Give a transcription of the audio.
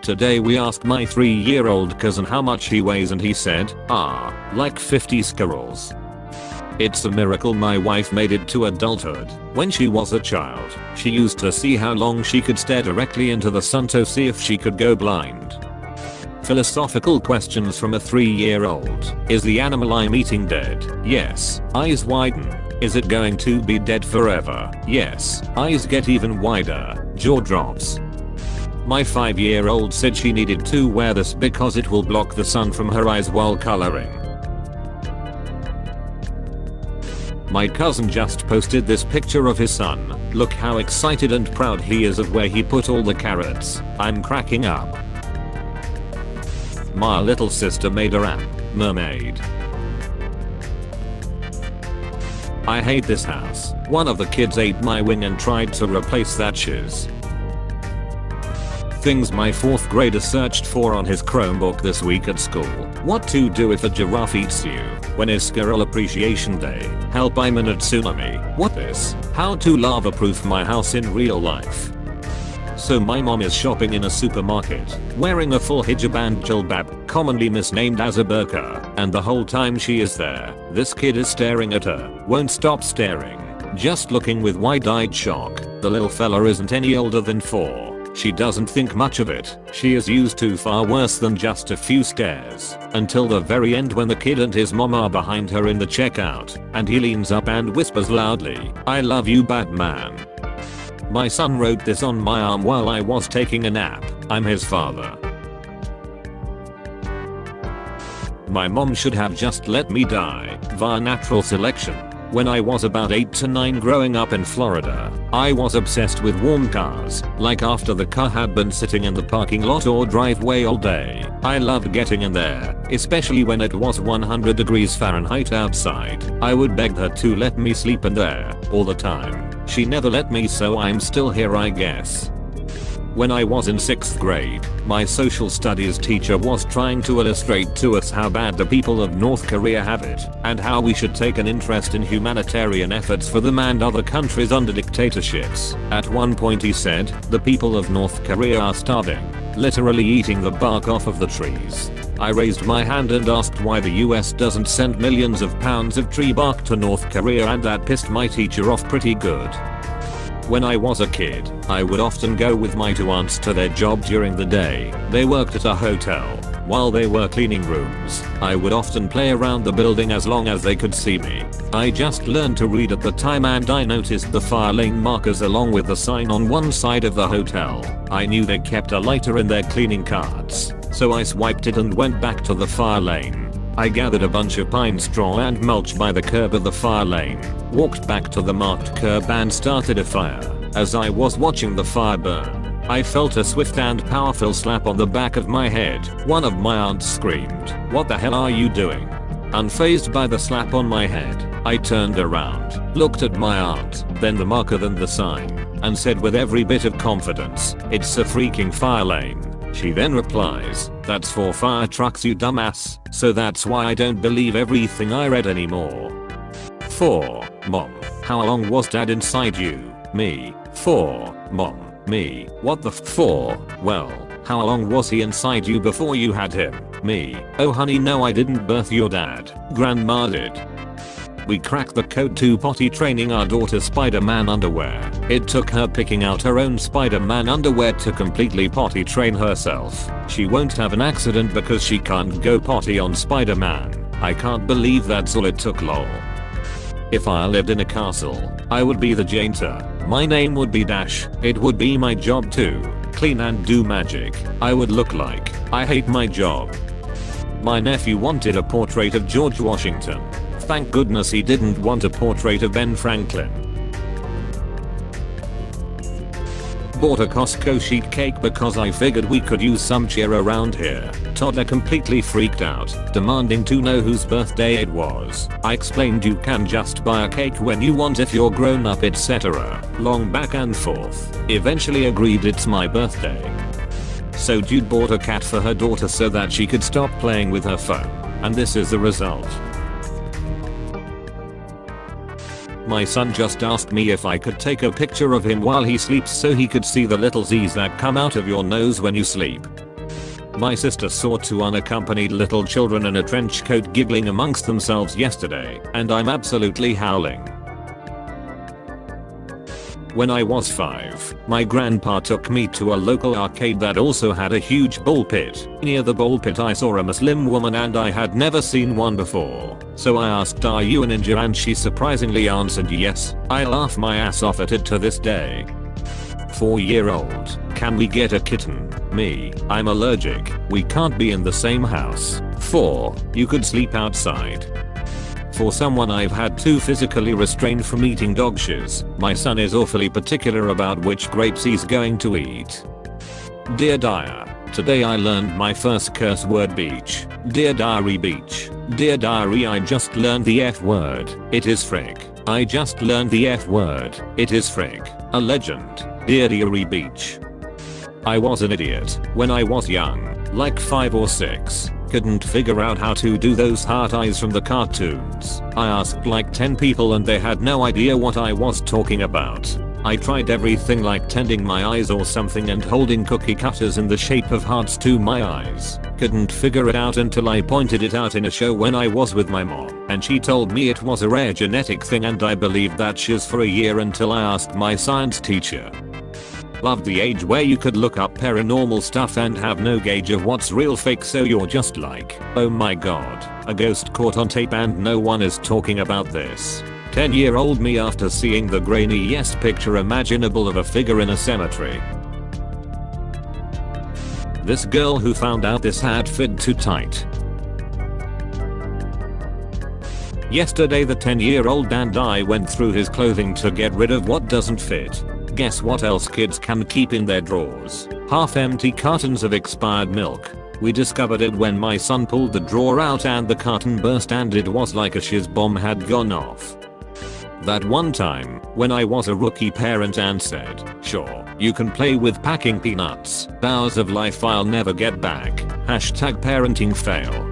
Today we asked my 3-year-old cousin how much he weighs and he said, like 50 squirrels. It's a miracle my wife made it to adulthood. When she was a child, she used to see how long she could stare directly into the sun to see if she could go blind. Philosophical questions from a 3-year-old. Is the animal I'm eating dead? Yes. Eyes widen. Is it going to be dead forever? Yes. Eyes get even wider. Jaw drops. My 5-year-old said she needed to wear this because it will block the sun from her eyes while coloring. My cousin just posted this picture of his son. Look how excited and proud he is of where he put all the carrots. I'm cracking up. My little sister made a rap. Mermaid. I hate this house. One of the kids ate my wing and tried to replace that shiz. Things my 4th grader searched for on his Chromebook this week at school. What to do if a giraffe eats you. When is Squirrel Appreciation Day? Help, I'm in a tsunami. What this? How to lava proof my house in real life. So my mom is shopping in a supermarket, wearing a full hijab and jilbab, commonly misnamed as a burqa, and the whole time she is there, this kid is staring at her, won't stop staring, just looking with wide-eyed shock. The little fella isn't any older than 4. She doesn't think much of it. She is used to far worse than just a few stares. Until the very end when the kid and his mom are behind her in the checkout, and he leans up and whispers loudly, "I love you, Batman." My son wrote this on my arm while I was taking a nap. I'm his father. My mom should have just let me die via natural selection. When I was about 8 to 9 growing up in Florida, I was obsessed with warm cars, like after the car had been sitting in the parking lot or driveway all day. I loved getting in there, especially when it was 100 degrees Fahrenheit outside. I would beg her to let me sleep in there, all the time. She never let me, so I'm still here, I guess. When I was in 6th grade, my social studies teacher was trying to illustrate to us how bad the people of North Korea have it, and how we should take an interest in humanitarian efforts for them and other countries under dictatorships. At one point he said, the people of North Korea are starving, literally eating the bark off of the trees. I raised my hand and asked why the US doesn't send millions of pounds of tree bark to North Korea, and that pissed my teacher off pretty good. When I was a kid, I would often go with my 2 aunts to their job during the day. They worked at a hotel. While they were cleaning rooms, I would often play around the building as long as they could see me. I just learned to read at the time, and I noticed the fire lane markers along with the sign on one side of the hotel. I knew they kept a lighter in their cleaning carts, so I swiped it and went back to the fire lane. I gathered a bunch of pine straw and mulch by the curb of the fire lane, walked back to the marked curb and started a fire. As I was watching the fire burn, I felt a swift and powerful slap on the back of my head. One of my aunts screamed, "What the hell are you doing?" Unfazed by the slap on my head, I turned around, looked at my aunt, then the marker, then the sign, and said with every bit of confidence, "It's a freaking fire lane." She then replies, "That's for fire trucks, you dumbass." So that's why I don't believe everything I read anymore. 4. Mom. How long was dad inside you? Me. 4. Mom. Me. What the 4. Well, how long was he inside you before you had him? Me. Oh honey, no, I didn't birth your dad. Grandma did. We cracked the code to potty training our daughter Spider-Man underwear. It took her picking out her own Spider-Man underwear to completely potty train herself. She won't have an accident because she can't go potty on Spider-Man. I can't believe that's all it took, lol. If I lived in a castle, I would be the janitor. My name would be Dash. It would be my job to clean and do magic. I would look like I hate my job. My nephew wanted a portrait of George Washington. Thank goodness he didn't want a portrait of Ben Franklin. Bought a Costco sheet cake because I figured we could use some cheer around here. Toddler completely freaked out, demanding to know whose birthday it was. I explained you can just buy a cake when you want if you're grown up, etc. Long back and forth. Eventually agreed it's my birthday. So dude bought a cat for her daughter so that she could stop playing with her phone. And this is the result. My son just asked me if I could take a picture of him while he sleeps so he could see the little Z's that come out of your nose when you sleep. My sister saw two unaccompanied little children in a trench coat giggling amongst themselves yesterday, and I'm absolutely howling. When I was 5, my grandpa took me to a local arcade that also had a huge ball pit. Near the ball pit I saw a Muslim woman and I had never seen one before. So I asked, "Are you a ninja?" and she surprisingly answered yes. I laugh my ass off at it to this day. 4-year-old, "Can we get a kitten?" Me, "I'm allergic. We can't be in the same house." 4, "You could sleep outside." For someone I've had to physically restrain from eating dog shiz, my son is awfully particular about which grapes he's going to eat. Dear Diary, today I learned my first curse word beach. Dear Diary beach. Dear Diary, I just learned the F word. It is frig. I just learned the F word. It is frig. A legend. Dear Diary beach. I was an idiot when I was young, like 5 or 6. Couldn't figure out how to do those heart eyes from the cartoons. I asked like 10 people and they had no idea what I was talking about. I tried everything like tending my eyes or something and holding cookie cutters in the shape of hearts to my eyes. Couldn't figure it out until I pointed it out in a show when I was with my mom, and she told me it was a rare genetic thing, and I believed that shiz for a year until I asked my science teacher. Loved the age where you could look up paranormal stuff and have no gauge of what's real fake, so you're just like, oh my god, a ghost caught on tape and no one is talking about this. 10-year-old me after seeing the grainiest picture imaginable of a figure in a cemetery. This girl who found out this hat fit too tight. Yesterday the 10-year-old and I went through his clothing to get rid of what doesn't fit. Guess what else kids can keep in their drawers? Half-empty cartons of expired milk. We discovered it when my son pulled the drawer out and the carton burst, and it was like a shiz bomb had gone off. That one time, when I was a rookie parent and said, "Sure, you can play with packing peanuts. Hours of life I'll never get back. #parenting fail."